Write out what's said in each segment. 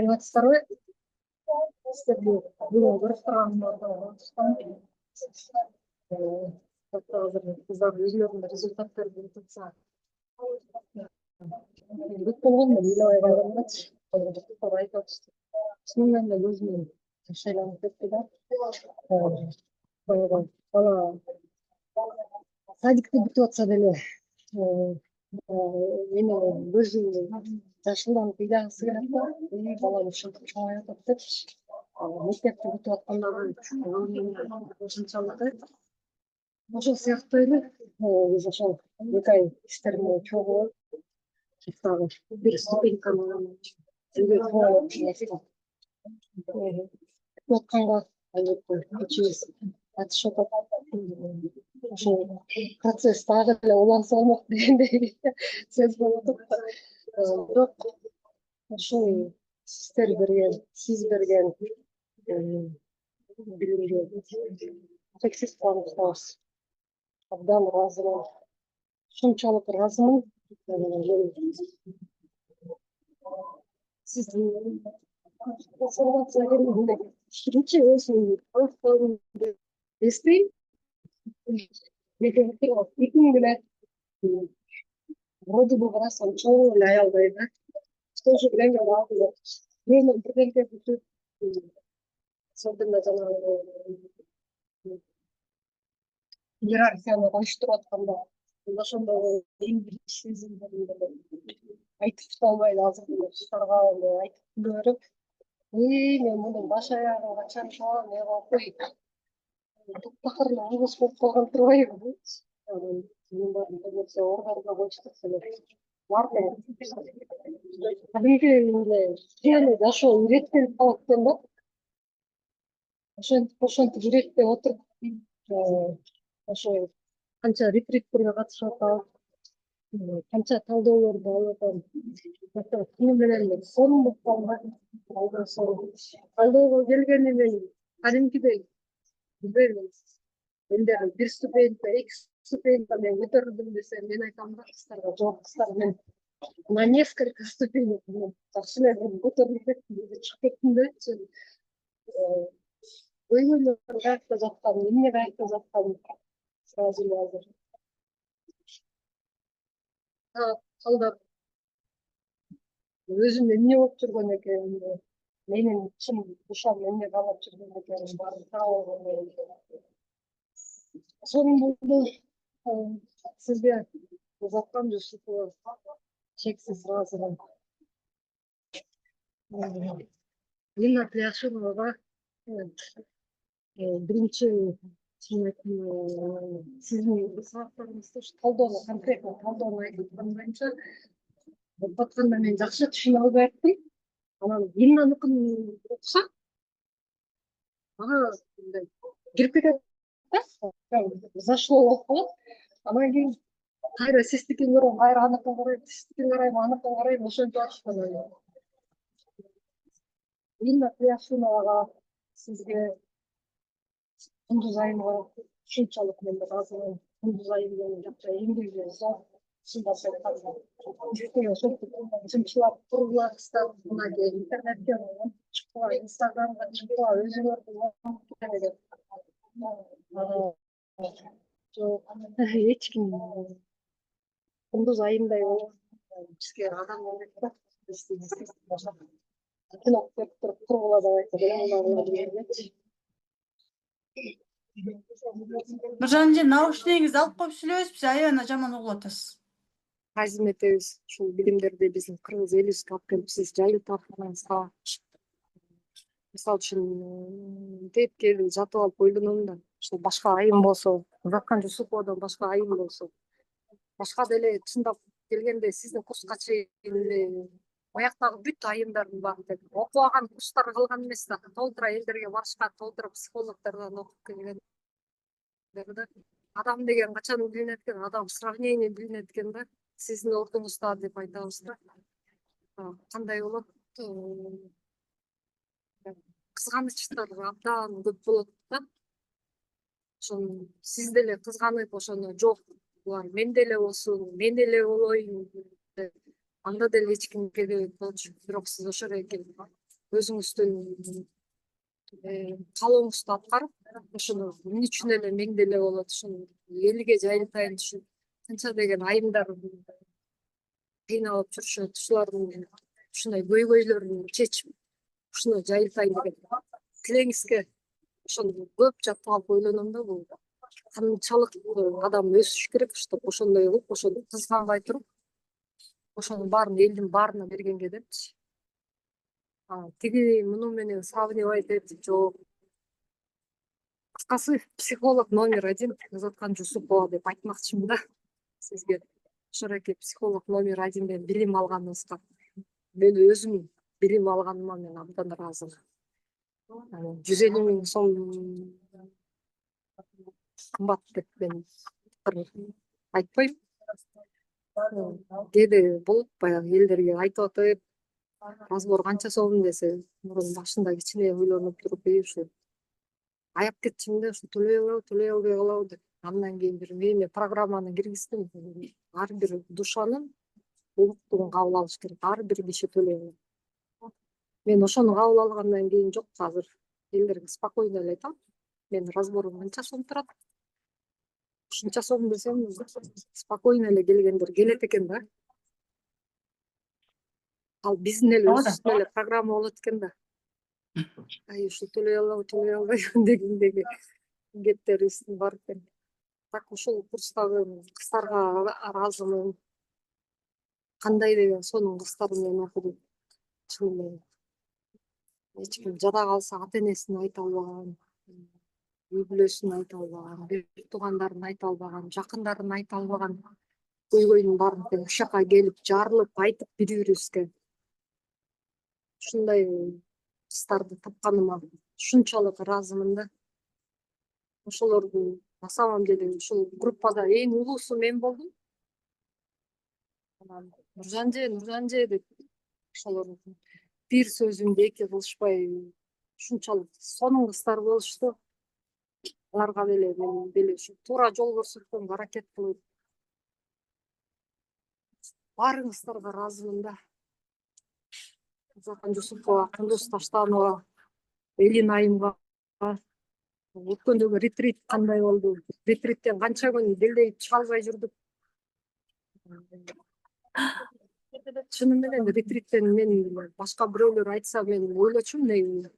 саламатсыздарбы? Сиздерге бүгүн көрүштүрган азыр кыздар өзүлөрүнүн результаттары берип жатса бүт болгон да эле калганчы айтып атышты. Чын эле өзүмдүн шайланып кетти да. Баягы бала садикти бүтүп атса деле мени өзү жашылдан ыйлagысы келет да. Балам ушинтип чоңоюп атат депчи. Мектепти бүтүп аткандагы ушунчалык ошол сыяктуу эле биз ошол 2 ай иштериме чогуу дагы бир ступеньканы үйгө күтүп атканга албетте ичибиз атышып атат. Ошол процесс дагы эле уланса болмок дегендей сөз болуп атат. Бирок ошол сиз берген билимге чексиз кубанычтабыз. Абдан ыраазымын. Ушунчалык ыраазымын. Сиздин информацияга киринчи өзүмдүн талаптарымды эстейм. Эки күн эле вроде бы карасам чоң эле аялдай да. В то же время бирденке бүтүп особенно жанагы иерархияны коюштуруп атканда ошондой эң биринчи сезимдеримди айтып тута албай эле азыр деле кыздарга айтып күлө берем. Мен мунун баш аягын качан чогуу эмне кылып коюйт. Таптакыр эле обуз болуп калган турбайбы? Анын баарын көбөкчө ордорго коюштук эле. Кадимки эле кыяны жашоо үйрөткөн калат экен да. Ошентип үйрөтпөй отуруп ошо канча ретриттерге катышып атам, канча талдоолорду алып атам. Күнү менен сорун болуп калган. Талдоого келгени менен кадимкидей билбейм. Эми бир ступенька, 2 ступенька мен көтөрүлдүм десе, мен айтам да кыздарга, жок кыздар, мен на несколько ступенек жакшы эле көтөрүлүп кеттим, чыгып кеттим депчи. Көйгөйлөр каякта жаткан, эмне каякта жаткан сразу эле азыр калдап өзүмдө эмне болуп жүргөн экен, менин ичим душам эмне каалап жүргөн экен, баарын таап алгандай. Сонун болду. Сизге узаткан Жусупова чексиз ыраазымын. Лина Пляшиновага биринчи сиздин сабактарыңызды талдоону, конкретно талдоону айтып аткан боюнча атканда мен жакшы түшүнө албай аттым. Анан Линаныкын окусам, ага мындай кирип кетет да, зашло болуп калат. Анан кийин кайра сиздикин көрөм, кайра аныкын карайм, сиздикин карайм, аныкын карайм, ошентип атышкан. Лина Пляшиновага сизге Кундуз айымга ушунчалык мен ыраазымын. Кундуз айым менин жакшы эмгеги зор. Чындап айтканда ошентип чымчылап курулабыздар, мына интернетке чыкпа, инстаграмга чыкпа, өзүңөрдү жок, эч ким Кундуз айымдай болуп бизге адам керек да. Кино көрүп туруп кургула деп айтты. Нуржан эже, наушнигиңизди алып коюп сүйлөбөйсүзбү? Аябай жаман угулуп атасыз. Азим этебиз ушул билимдерди биздин кыргыз элибизге алып келип сиз жайылтып атканыңызга мисалы үчүн тээп келип жатып алып ойлоном да, ушул башка айым болсо, Узаткан Жусуповдон башка айым болсо, башка деле чындап келгенде сиздин курска чейин эле аяктагы бүт айымдардын баары тең окубаган курстар калган эмес да, толтура элдерге барышкан, толтура психологдордон окуп келген. Адам деген качан билинет экен, адам сравнение билинет экен да, сиздин ордуңузда деп айтабыз да. Кандай болот? Кызганычтар абдан көп болот да. Ошону сиз деле кызганып, ошону жок, булар менде эле болсун, мен эле болоюн деп анда деле эч ким келбейт болчу. Бирок сиз ошого келип өзүңүздүн каалооңузду аткарып, ошону эмне үчүн эле мен деле болот, ошону элге жайылтайын ушул канча деген айымдар кыйналып жүрүшөт, ушулардын ушундай көйгөйлөрүн чечип, ушуну жайылтайын деген тилеңизге ошону көп жатып алып ойлоном да, бул канчалык адам өсүш керек деп ошондой кылып, ошону кызганбай туруп, ошонун баарын элдин баарына бергенге депчи. Тиги муну менен сравнивать этип, жок. Кыскасы, психолог №1 Азаткан Жусупова деп айтмакчымын да сизге. Ошореки психолог №1ден билим алганыбызга, мен өзүм билим алганыма мен абдан ыраазымын. 150 000 сом кымбат деп мен айтпайм. Кээде болот баягы элдерге айтып атып, разбор канча сом десе, мурун башында кичине ойлонуп туруп, ушу аяп кетчүмүн да, ушу төлөй албай калабы деп. Андан кийин бир эме программаны киргиздим. Ар бир душанын укуктугун кабыл алыш керек. Ар бир киши төлөй алат. Мен ошону кабыл алгандан кийин жок, азыр элдерге спокойно эле айтам. Менин разборум канча сом турат? Ушунча сом десем, спокойно эле келгендер келет экен да. Ал биздин эле өзүбүздүн эле программа болот экен да. Ушу төлөй албай дегендеги кептерибиздин бар экен. Так ушул курстагы кыздарга ыраазымын. Кандай деген сонун кыздар менен окудум. Чын эле эч ким жада калса ата энесине айта албаган, үй бүлөсүнө айта албаган, бир туугандарын айта албаган, жакындарын айта албаган көйгөйдүн баарын ушул жака келип жарылып айтып бири бирибизге. Ушундай кыздарды тапканыма ушунчалык ыраазымын да. Ошолордун на самом деле ушул группада эң улуусу мен болдум. Анан Нуржан деп ошолор бир сөзүмдү эки кылышпай ушунчалык сонун кыздар болушту. Аларга деле мен деле ушу туура жол көрсөткөнгө аракет кылып, баарыңыздарга ыраазымын да. Азаткан Жусупова, Кундуз Таштанова, Элин айымга өткөндөгү ретрит кандай болду? Ретриттен канча күн делдейип чыга албай жүрдүк. Чыны менен ретриттен мен башка бирөөлөр айтса, мен ойлочумун,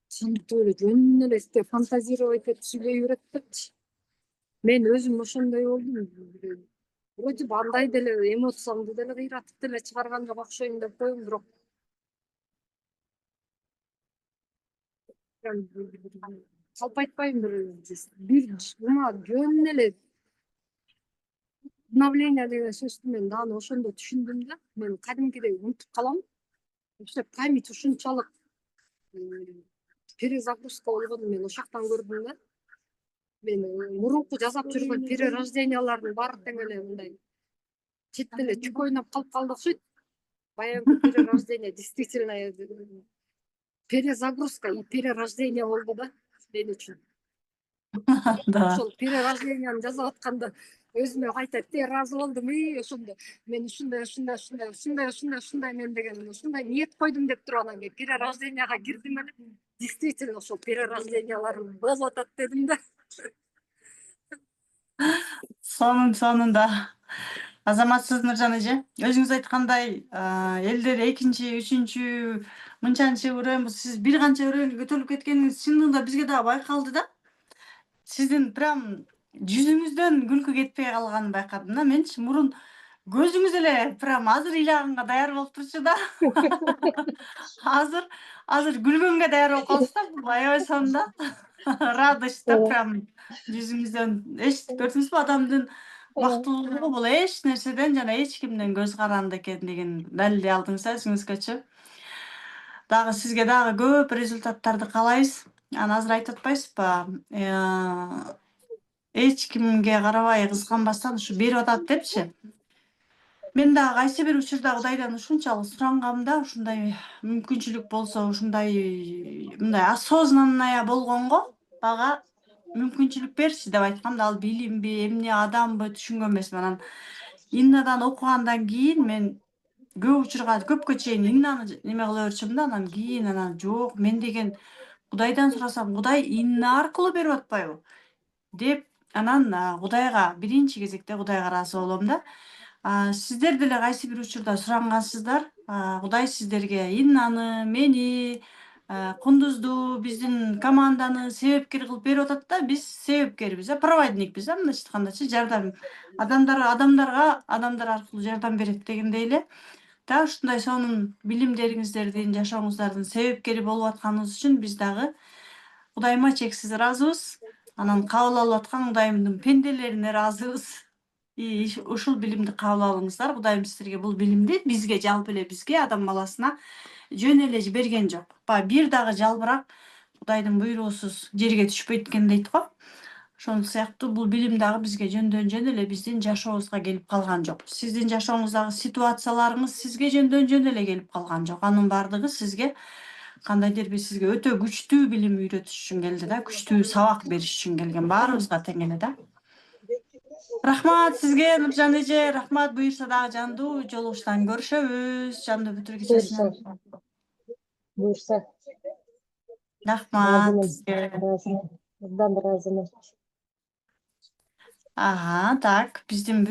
сандыктуу эле жөн эле фантазировать этип сүйлөй берет депчи. Мен өзүм ошондой болдум. Вроде бы андай деле эмоциямды деле кыйратып деле чыгарган жок окшойм деп коем, бирок калп айтпайм, бир жөн эле обновление деген сөздү мен дагы ошондо түшүндүм да. Мен кадимкидей унутуп калам. Вообще память ушунчалык перезагрузка болгонун мен ошол жактан көрдүм да. Мен мурунку жасап жүргөн перерождениялардын баары тең эле мындай четте эле чүк ойноп калып калды окшойт. Баягы перерождение действительно перезагрузка и перерождение болду да мен үчүн. Да. Ошол перерожденияны жасап атканда өзүмө кайта ыраазы болдум. Ошондо мен ушундай мен деген ушундай ниет койдум деп туруп анан кийин перерожденияга кирдим эле. Действительно ошол перерожденияларым болуп атат дедим да. Сонунда. Азаматсыз Нуржан эже. Өзүңүз айткандай, элдер экинчи, үчүнчү, мынчанчы өрөөн, сиз бир канча өрөөнгө көтөрүлүп кеткениңиз чындыгында бизге дагы байкалды да. Сиздин прям жүзүңүздөн күлкү кетпей калганын байкадым да. Менчи мурун көзүңүз эле прям азыр ыйлаганга даяр болуп турчу да. Азыр күлгөнгө даяр болуп калдык да. Аябай сонун да. Радость да прям жүзүңүздөн. Көрдүңүзбү, адамдын бактылуулугу бул эч нерседен жана эч кимден көз каранды экендигин далилдей алдыңыз да өзүңүзгөчү. Дагы сизге дагы көп результаттарды каалайбыз. Анан азыр айтып атпайсызбы? Эч кимге карабай кызганбастан ушу берип атат депчи. Мен дагы кайсы бир учурда Кудайдан ушунчалык сурангам да, ушундай мүмкүнчүлүк болсо, мындай осознанная болгонго мага мүмкүнчүлүк берчи деп айткам да, ал билимби, эмне адамбы түшүнгөн эмесмин. Анан Иннадан окугандан кийин мен көп учурга көпкө чейин Иннаны неме кыла берчүмүн да, анан кийин анан жок, мен деген Кудайдан сурасам, Кудай Инна аркылуу берип атпайбы деп, анан Кудайга биринчи кезекте Кудайга ыраазы болом да. Сиздер деле кайсы бир учурда сурангансыздар, Кудай сиздерге Иннаны, мени, Кундузду, биздин команданы себепкер кылып берип атат да, биз себепкербиз, проводникпиз, мындайча айткандачы, жардам адамдар аркылуу жардам берет дегендей эле. Так ушундай сонун билимдериңиздердин, жашооңуздардын себепкери болуп атканыңыз үчүн биз дагы Кудайыма чексиз ыраазыбыз. Анан кабыл алып аткан Кудайымдын пенделерине ыраазыбыз. Ушул билимди кабыл алыңыздар. Кудайым силерге бул билимди, бизге, жалпы эле бизге, адам баласына жөн эле берген жок. Баягы бир дагы жалбырак Кудайдын буйругусуз жерге түшпөйт экен дейт го. Ошол сыяктуу бул билим дагы бизге жөндөн жөн эле биздин жашообузга келип калган жок. Сиздин жашооңуздагы ситуацияларыңыз сизге жөндөн жөн эле келип калган жок. Анын баардыгы сизге кандайдыр бир сизге өтө күчтүү билим үйрөтүш үчүн келди да, күчтүү сабак бериш үчүн келген, баарыбызга тең эле да. Рахмат сизге, Нуржан эже, рахмат. Буюрса дагы жандуу жолугуштан көрүшөбүз. Жандуу бүтүр кечесинен. Буюрса. Рахмат Ыраазымын. сизге. Ыраазымын. Абдан ыраазымын. Так, биздин